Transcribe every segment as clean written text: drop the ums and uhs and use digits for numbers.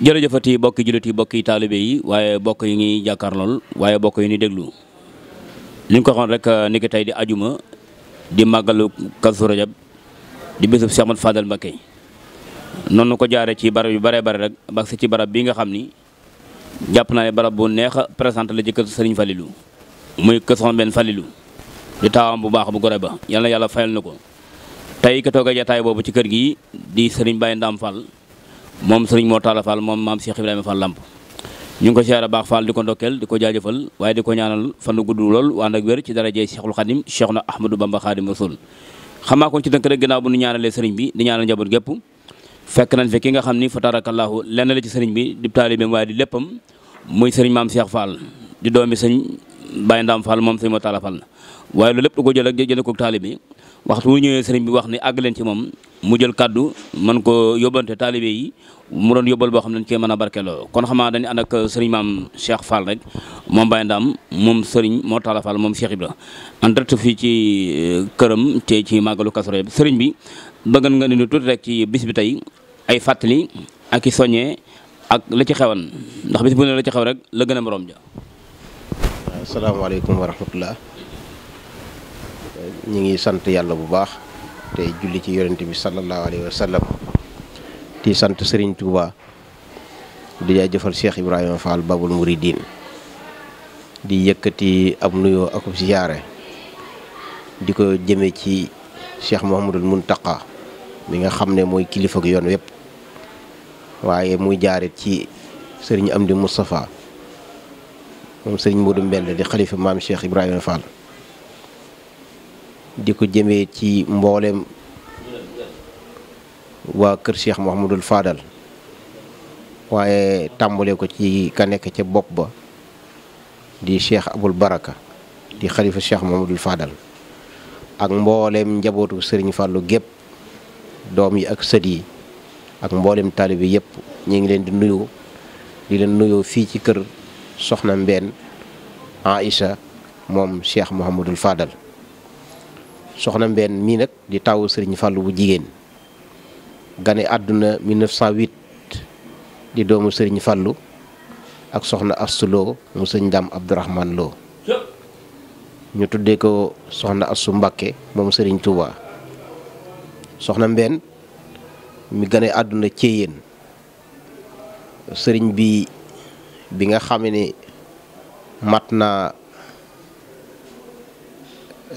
jërëjëfati bokki jullit yi bokki taalibe yi waaye bokk yi ngi jàkkaarlool waaye bokk yi ni déglu li ñu ko waxoon rek ni ki tey di ajuma di màggalu Kazu Rajab di bésub Cheikh Ahmadou Fadal Mbacké noonu ko jaare ci barab yu bare bare rek ba ci barab bi nga xam ni jàpp naa ne barab bu neex a présenté la ci kër Serigne Falilou muy kër Soxna Mbène Falilou di taawam bu baax bu gore ba yal na yàlla fayal na ko tey ka toog a jataay boobu ci kër gi di Serigne Baye Ndam Fall moom Serigne Mor Talla Fall moom maam Cheikh Ibrahima Fall Lamp ñu ngi ko siyaare baax Fall di ko ndokkeel di ko jaajëfal waaye di ko ñaanal fan nu gudd lool waan ak wér ci darajee Cheikhul Khadim Cheikhna Ahmadou Bamba Khadim Rasoul xamaa kon ci dënk rek gannaaw bu nu ñaanalee Serigne bi di ñaanal njaboot gépp fekk nañ fi ki nga xam ni fa tabarakallahu lenn la ci Serigne bi di taalibeem waaye di léppam muy Serigne maam Cheikh Fall di doomi Serigne Baye Ndam Fall moom Serigne Mor Talla Fall waaye loolu lépp du ko jël ak jënd ko taalibe waxtu wu ñëwee Serigne bi wax ni àgg leen ci moom mu jël kaddu mën ko yóbbante taalibe yi mu doon yóbbal boo xam ne dañ cee mën a barkeeloo kon xamaa dañu ànd ak Serigne maam Cheikh Fall rek moom Baye Ndam moom Serigne Mor Talla Fall moom Cheikh Ibra en direct fii ci këram te ci màggalu Kazu Rajab Serigne bi bëggan nga ni lu tuuti rek ci bis bi tey ay fàttali ak i soññee ak la ci xewan ndax bis bu ne la ci xew rek la gën a morom ja. asalaamaaleykum wa rahmatullah ñi ngi sant yàlla bu baax te julli ci yonent bi sallallahu alayhi wa sallam di sant Serigne Touba di jaajëfal Cheikh Ibrahima Fall Babul Mouridine di yëkkati ab nuyoo ak ziyaare di ko jëme ci Cheikh Mouhamadul Mountakha mi nga xam ne mooy kilifa ak yoon wépp waaye muy jaarit ci Serigne Amdi Moustapha moom Serigne Modou Mbend di xalifa maam Cheikh Ibrahima Fall di ko jëmee ci mboolem waa kër Cheikh Mouhamadul Fadal waaye tàmbale ko ci ka nekk ca bopp ba di Cheikh Aboul Baraka di xalifa Cheikh Mouhamadul Fadal ak mboolem njabootu Serigne Fallou gépp doom yi ak sët yi ak mboolem taalibe yëpp ñu ngi leen di leen nuyoo fii ci kër Soxna Mbène Aïcha moom Cheikh Mouhamadul Fadal Soxna Mbène mii nag di tawu Serigne Fallou bu jigéen gane àdduna 1908 di doomu Serigne Fallou ak Soxna Astou Lo mu sëñ Ndam Abdourahmane Lo ñu tuddee ko Soxna Astou Mbacké moom Serigne Touba Soxna Mbène mi gane àdduna Ceyeen sëriñ bi nga xam ne mat na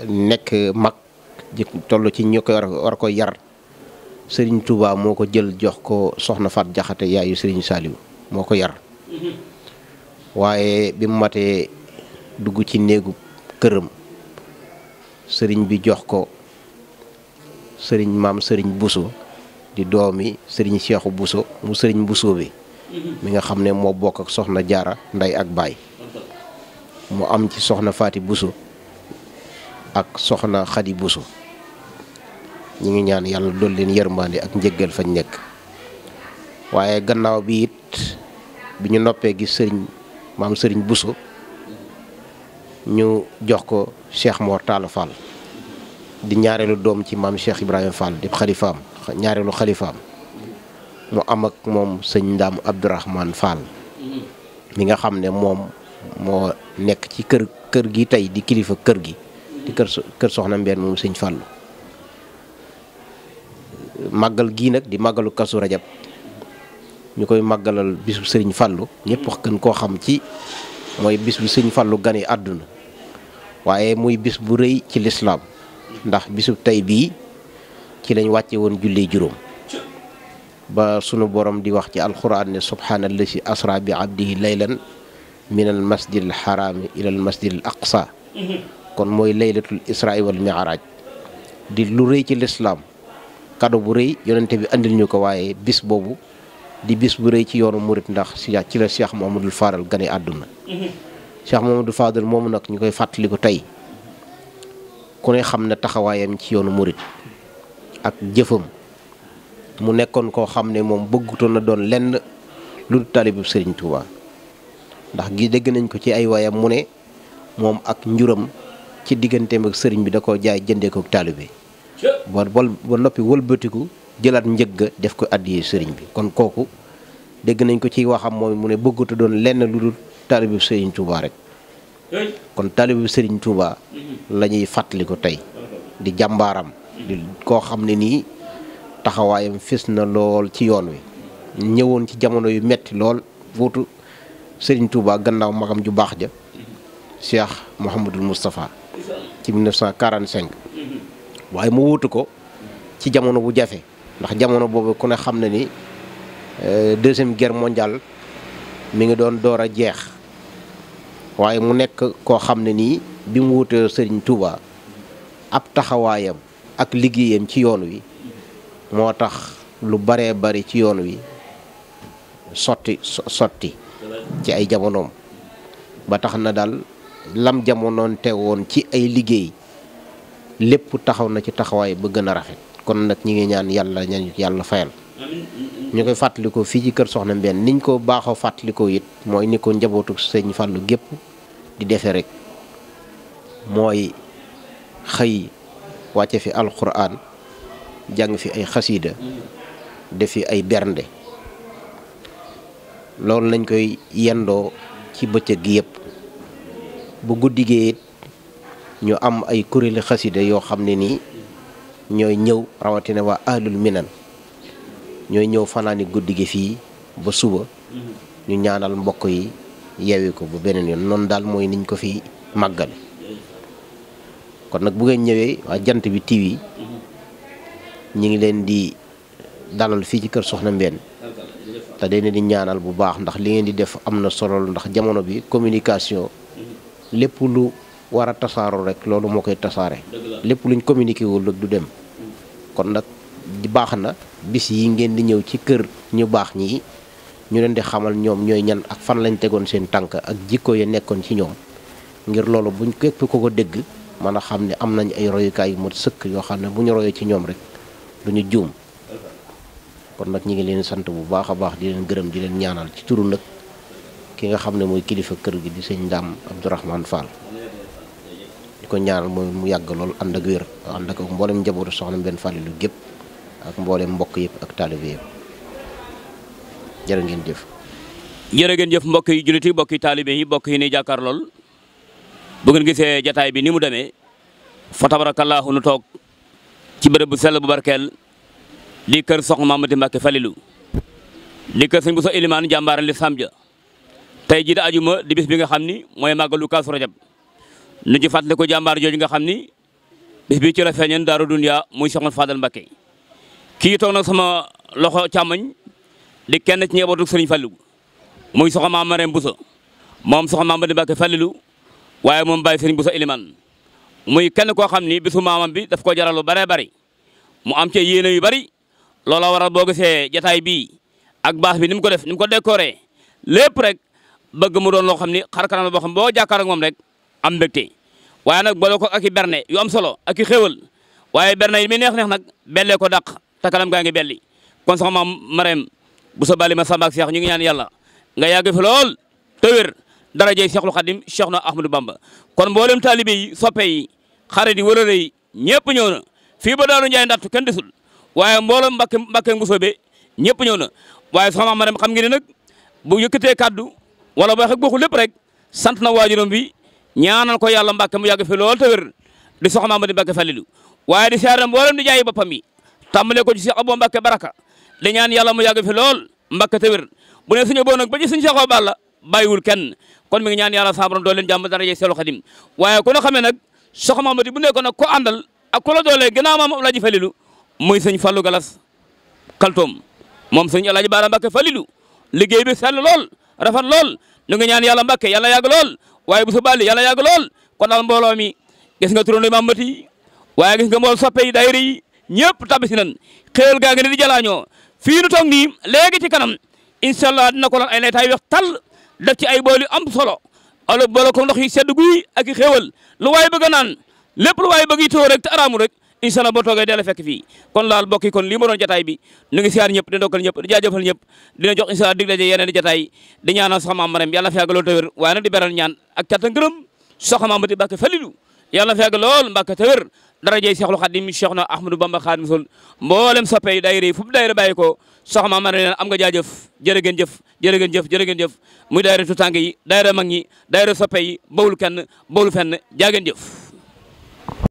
nekk mag ji toll ci ñu ko war ko yar Serigne Touba moo ko jël jox ko Soxna Fat Jaxate yaayu Serigne Saliou moo ko yar waaye bi mu matee dugg ci néegu këram sëriñ bi jox ko Serigne maam Serigne Bousso di doomi Serigne Cheikhou Bousso mu Serigne Bousso bi mi nga xam ne moo bokk ak Soxna Jaara ndey ak baay mu am ci Soxna Faati Bousso ak Soxna Xadi Bousso ñi ngi ñaan yàlla dool leen yërmande ak njëggal fañ nekk waaye gannaaw bi it bi ñu noppee gis maam Serigne Bousso ñu jox ko Cheikh Mor Talla Fall di ñaareelu doom ci maam Cheikh Ibrahima Fall di xalifaam ñaareelu xalifaam mu am ak moom sëñ Ndam Abdourahmane Fall mi nga xam ne moom moo nekk ci kër gi tey di kilifa kër gi di kër Soxna Mbène moom sëñ Fallu màggal gii nag di màggalu Kazu Rajab ñu koy màggalal bisu sëriñ Fallu ñëpp wax gën koo xam ci mooy bis bu sëñ Fallu gane àdduna waaye muy bis bu rëy ci lislaam ndax bisu tey bii ci lañ wàcce woon julli juróom ba sunu borom di wax ci alxuraan ne subhaanallazi asra bi abdihi laylan min al masjid al xaraami ila al masjid al aqsa kon mooy laylatul israa wal mi'raaj di lu rëy ci lislaam kado bu rëy yonente bi andil ñu ko waaye bis boobu di bis bu rëy ci yoonu murit ndax ci la Cheikh Mouhamadul Fadal gane àdduna Cheikh Mouhamadul Fadal moomu nag ñu koy fàttali ko tey ku ne xam ne taxawaayam ci yoonu murit ak jëfam mu nekkoon koo xam ne moom bëggutoon na doon lenn lu taalibu Serigne Touba ndax gi dégg nañ ko ci ay waayam mu ne moom ak njuram ci digganteem ak sëriñ bi da koo jaay jëndee ko taalibe ba noppi wëlbatiku jëlaat njëgga def ko àddiyee sëriñ bi kon kooku dégg nañ ko ci waxam mooy mu ne bëggatu doon lenn lu dul taalibu Serigne Touba rek kon taalibu Serigne Touba la ñuy fàttali ko tey di jàmbaaram di koo xam ne nii taxawaayam fis na lool ci yoon wi ñëwoon ci jamono yu metti lool wuutu Serigne Touba gannaaw magam ju baax ja Cheikh Mouhamadul Moustapha ci 1945 waaye mu wuutu ko ci jamono bu jafe ndax jamono boobu ku ne xam na ni deuxième guerre mondiale mi ngi doon door a jeex waaye mu nekk koo xam ne nii bi mu wuutee Serigne Touba ab taxawaayam ak liggéeyam ci yoon wi moo tax lu baree bari ci yoon wi sotti ci ay jamonoom ba tax na daal lam jamonoon te woon ci ay liggéey lépp taxaw na ci taxawaay ba gën a rafet kon nag ñi ngi ñaan yàlla yàlla fayal ñu koy fàttalikoo fii ci kër Soxna Mbène niñ ko baaxoo fàttalikoo it mooy ni ko njabootu sëñ Fallou gépp di defee rek mooy xëy wàcce fi alquran jàng fi ay xasiida def fi ay bernde loolu lañ koy yendoo ci bëccëg gi yëpp bu guddi gi it ñu am ay kuréeli xasiida yoo xam ne nii ñooy ñëw rawatina waa ahlul minan ñooy ñëw fanaani guddi gi fii ba suba ñu ñaanal mbokk yi yeewi ko bu beneen yoon noonu daal mooy niñ ko fi màggale kon nag bu ngeen ñëwee waa Jant Bi TV ñi ngi leen di dalal fii ci kër Soxna Mbène te dañ leen di ñaanal bu baax ndax li ngeen di def am na solo ndax jamono bi communication lépp lu war a tasaaroo rek loolu moo koy tasaare lépp luñ communiqué wul rek du dem kon nag baax na bis yi ngeen di ñëw ci kër ñu baax ñi ñu leen di xamal ñoom ñooy ñan ak fan lañ tegoon seen tànk ak jikko ya nekkoon ci ñoom ngir loolu buñ képp ko dégg mën a xam ne am nañ ay royukaay yu mat sëkk yoo xam ne bu ñu royee ci ñoom rek duñu juum kon nag ñi ngi leen sant bu baax a baax di leen gërëm di leen ñaanal ci turu nag ki nga xam ne mooy kilifa kër gi di sëñ Ndam Abdourahmane Fall di ko ñaanal mooy mu yàgg lool ànd ak wér ànd ak mboolem njabootu Soxna Mbène Fallilu gépp ak mboolem mbokk yëpp ak taalibe yëpp jërë ngeen jëf. jërë ngeen jëf mbokk yi jullit yi mbokk yi taalibe yi mbokk yi ni jàkkaar lool bu ngeen gisee jataay bi ni mu demee fa tabarakallahu nu toog ci bërëb bu sell bu barkeel di kër Soxna Mamati Mbàkke Falilu di kër sëñ bu so ilimaan jàmbaaral li samja tey jii da ajuma di bis bi nga xam ni mooy màggalu Kazu Rajab nu ci fàttali ko jàmbaar jooju nga xam ni bis bi ci la feeñeen daaru dunya muy Soxna Fadal Mbàkke kii toog nag sama loxo càmmoñ di kenn ci njabootu Sëriñ Fallu muy Soxna Maam Marème Bousso moom Soxna Mamati Mbàkke Falilu waaye moom bàyyi Sëriñ Bousso ilimaan muy kenn koo xam ni bisu maamam bi daf ko jaral lu baree bari mu am ci yéene yu bari loola waral boo gisee jataay bii ak baax bi ni mu ko def ni mu ko décoré lépp rek bëgg mu doon loo xam ni xar kanam la boo xam boo jàkkaar ak moom rek am mbégte waaye nag boole ko ak i berne yu am solo ak i xéwal waaye berne yi mi neex nag bellee ko dàq te kanam gaa ngi belli kon Soxna Maam Marème Bousso bali ma Samba ak Cheikh ñu ngi ñaan yàlla nga yàgg fi lool te wér darajey Cheikhul Khadim Cheikhna Ahmadou Bamba kon mboolem taalibe yi soppe yi xarit yi wërëre yi ñëpp ñëw na fii ba Daaru Njaay ndattu kenn desul waaye mboolem Mbàkke Bousso be ñëpp ñëw na waaye Soxna Maam Marème xam ngeen ne nag bu yëkkatee kaddu wala boo xek boxu lépp rek sant na waajuram bi ñaanal ko yàlla Mbàkke mu yàgg fi lool te wér di Soxna Mamati Mbàkke Falilu waaye di siyaare mboolem di jaayi boppam yi tàmbalee ko ci Cheikh Abou Mbàkke Baraka di ñaan yàlla mu yàgg fi lool Mbàkke te wér bu ne suñu boo nag ba ci suñu Cheikh Awa Balla bàyyiwul kenn kon mi ngi ñaan yàlla sa borom doo leen jàmm daraje Seexul Xadim waaye ku ne xamee nag Soxna Mamati bu nekkoon nag ko àndal ak ku la doolee gannaaw maam Alaaji Falilu muy sëñ Fallou Galas Kaltoom moom sëñ Alaaji Baara Mbàkke Falilu liggéey bi sell lool rafet lool ñu ngi ñaan yàlla Mbàkke yàlla yàgg lool waaye bu sa bàlli yàlla yàgg lool kon daal mbooloo mi gis nga turandoo Mamati waaye gis nga mbool soppe yi daayira yi ñëpp tabisi nan xéewal gaa ngi ne di jalaañoo fii nu toog nii léegi ci kanam incha allah dina ko lan ay laytaay weex tàll def ci ay bool yu am solo alors boole ko ndox yi sedd guy ak i xéewal lu waaye bëgg a naan lépp lu waaye bëgg yi too rek te araamu rek incha allah boo toogee dee la fekk fii kon laal bokki kon lii ma doon jataay bi ñu ngi siyaar ñëpp di ndokkal ñëpp di jaajëfal ñëpp dina jox incha allah dig daje yeneen di jataay di ñaanal Soxna Maam Marème yàlla na fi yàgg lool te wér waaye nag di beral ñaan ak cant ngërëm Soxna Mamati Mbàkke Falilu yàlla na fi yàgg lool Mbàkke te wér darajey Cheikhul Khadim Cheikhna Ahmadou Bamba Khadim Rasul mboolem soppe yi daayira yi fu daayira bàyyi ko soxna ma ne am nga jaajëf jërë ngeen jëf jërë ngeen jëf jërë ngeen jëf muy daayira tutànk yi daayira mag ñi daayira soppe yi bawul kenn bawul fenn jaa ngeen jëf